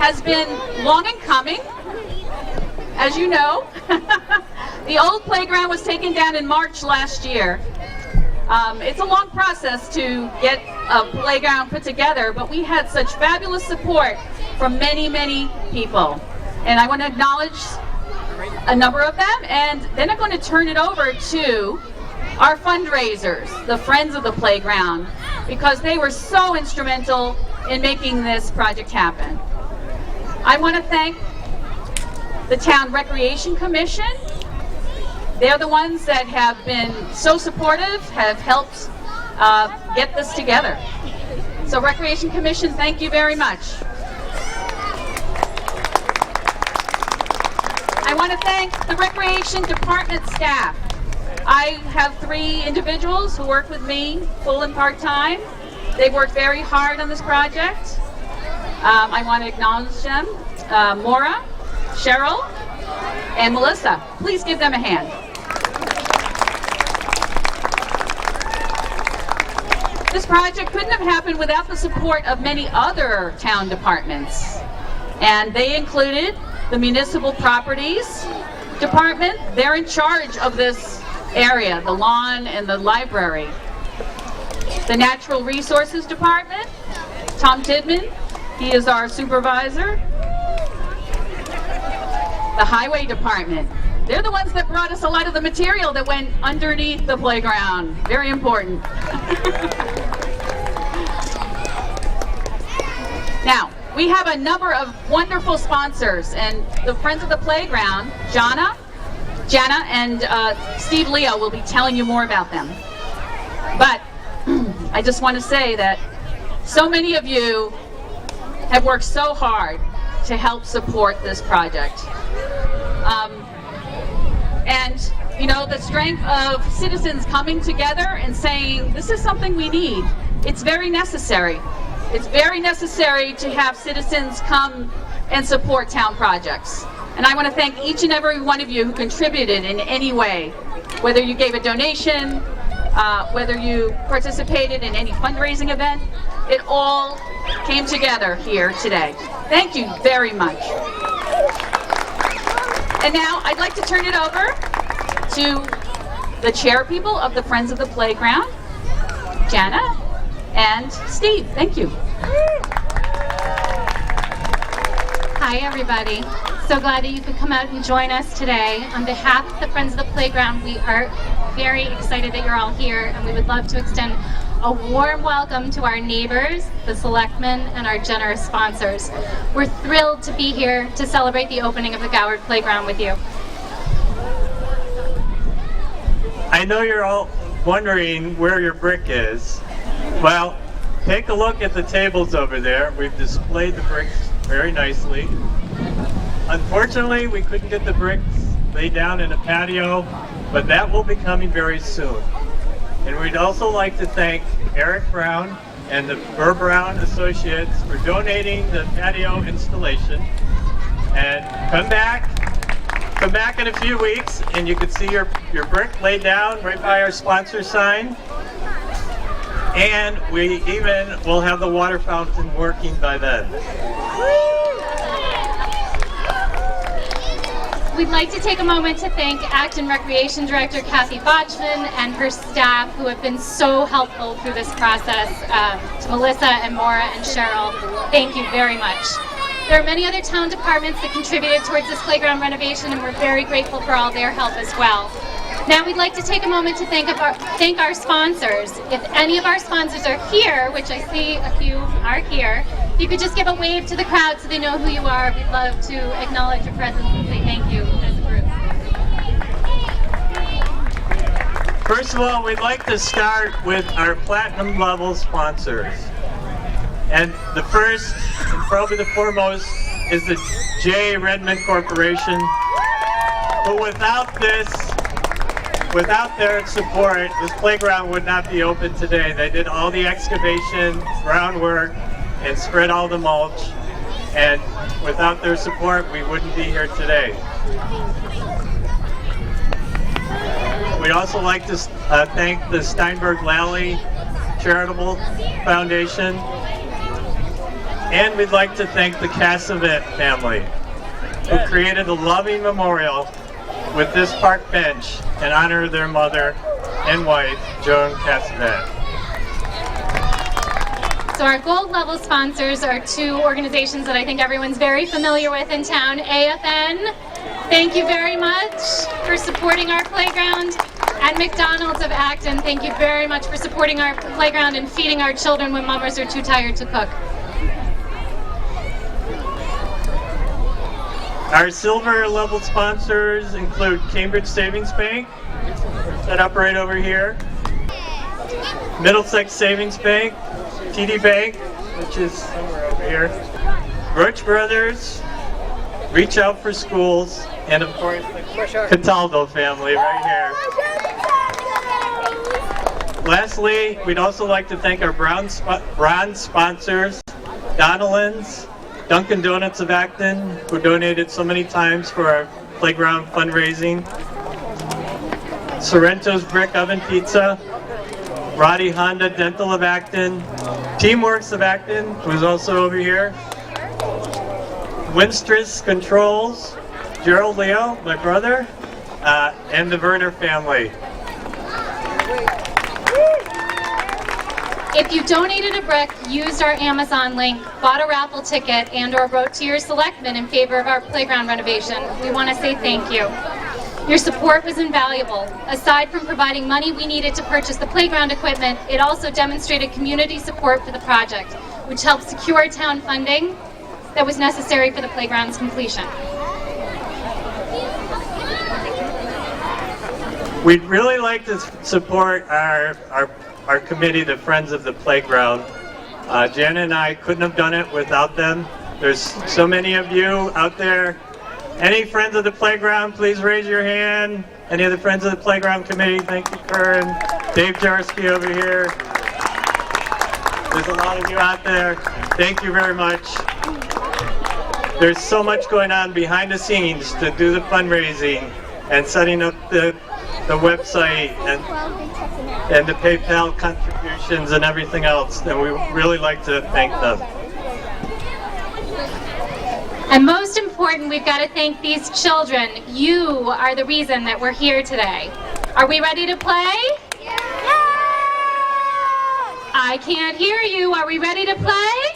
has been long in coming, as you know. The old playground was taken down in March last year. It's a long process to get a playground put together, but we had such fabulous support from many, many people. And I want to acknowledge a number of them, and then I'm going to turn it over to our fundraisers, the Friends of the Playground, because they were so instrumental in making this project happen. I want to thank the Town Recreation Commission. They're the ones that have been so supportive, have helped get this together. So Recreation Commission, thank you very much. I want to thank the Recreation Department staff. I have 3 individuals who work with me full and part-time. They've worked very hard on this project. I want to acknowledge them, Maura, Cheryl, and Melissa. Please give them a hand. This project couldn't have happened without the support of many other town departments. And they included the Municipal Properties Department. They're in charge of this area, the lawn and the library. The Natural Resources Department, Tom Tidman, he is our supervisor. The Highway Department, they're the ones that brought us a lot of the material that went underneath the playground. Very important. Now, we have a number of wonderful sponsors, and the Friends of the Playground, Jana and Steve Leo will be telling you more about them. But I just want to say that so many of you have worked so hard to help support this project. And you know, the strength of citizens coming together and saying, this is something we need. It's very necessary. It's very necessary to have citizens come and support town projects. And I want to thank each and every one of you who contributed in any way, whether you gave a donation, whether you participated in any fundraising event. It all came together here today. Thank you very much. And now I'd like to turn it over to the chair people of the Friends of the Playground, Jana and Steve. Thank you. Hi everybody. So glad that you could come out and join us today. On behalf of the Friends of the Playground, we are very excited that you're all here, and we would love to extend a warm welcome to our neighbors, the selectmen, and our generous sponsors. We're thrilled to be here to celebrate the opening of the Goward Playground with you. I know you're all wondering where your brick is. Well, take a look at the tables over there. We've displayed the bricks very nicely. Unfortunately, we couldn't get the bricks laid down in a patio, but that will be coming very soon. And we'd also like to thank Eric Brown and the Burr Brown Associates for donating the patio installation. And come back in a few weeks and you can see your brick laid down right by our sponsor sign. And we even will have the water fountain working by then. We'd like to take a moment to thank Acton Recreation Director Kathy Botchman and her staff who have been so helpful through this process. To Melissa and Maura and Cheryl, thank you very much. There are many other town departments that contributed towards this playground renovation, and we're very grateful for all their help as well. Now we'd like to take a moment to thank our sponsors. If any of our sponsors are here, which I see a few are here, if you could just give a wave to the crowd so they know who you are. We'd love to acknowledge your presence and say thank you as a group. First of all, we'd like to start with our platinum level sponsors. And the first, and probably the foremost, is the J. Redmond Corporation, who without their support, this playground would not be open today. They did all the excavation, groundwork, and spread all the mulch. And without their support, we wouldn't be here today. We'd also like to thank the Steinberg Lally Charitable Foundation And we'd like to thank the Cassavet family, who created a loving memorial with this park bench in honor of their mother and wife, Joan Cassavet. So our gold level sponsors are two organizations that I think everyone's very familiar with in town. AFN, thank you very much for supporting our playground. And McDonald's of Acton, thank you very much for supporting our playground and feeding our children when mamas are too tired to cook. Our silver level sponsors include Cambridge Savings Bank, set up right over here, Middlesex Savings Bank, TD Bank, which is somewhere over here, Roach Brothers, Reach Out for Schools, and of course the Cataldo family right here. Lastly, we'd also like to thank our bronze sponsors, Donalds, Dunkin' Donuts of Acton, who donated so many times for our playground fundraising, Sorrento's Brick Oven Pizza, Roddy Honda Dental of Acton, Teamworks of Acton, who's also over here, Winstress Controls, Gerald Leo, my brother, and the Werner family. If you donated a brick, used our Amazon link, bought a raffle ticket, and or wrote to your selectmen in favor of our playground renovation, we want to say thank you. Your support was invaluable. Aside from providing money we needed to purchase the playground equipment, it also demonstrated community support for the project, which helped secure town funding that was necessary for the playground's completion. We'd really like to support our committee, the Friends of the Playground. Janet and I couldn't have done it without them. There's so many of you out there. Any Friends of the Playground, please raise your hand. Any of the Friends of the Playground Committee, thank you, Kern. Dave Jarsky over here. There's a lot of you out there. Thank you very much. There's so much going on behind the scenes to do the fundraising and setting up the website and the PayPal contributions and everything else, and we really like to thank them. And most important, we've got to thank these children. You are the reason that we're here today. Are we ready to play? Yeah! I can't hear you. Are we ready to play?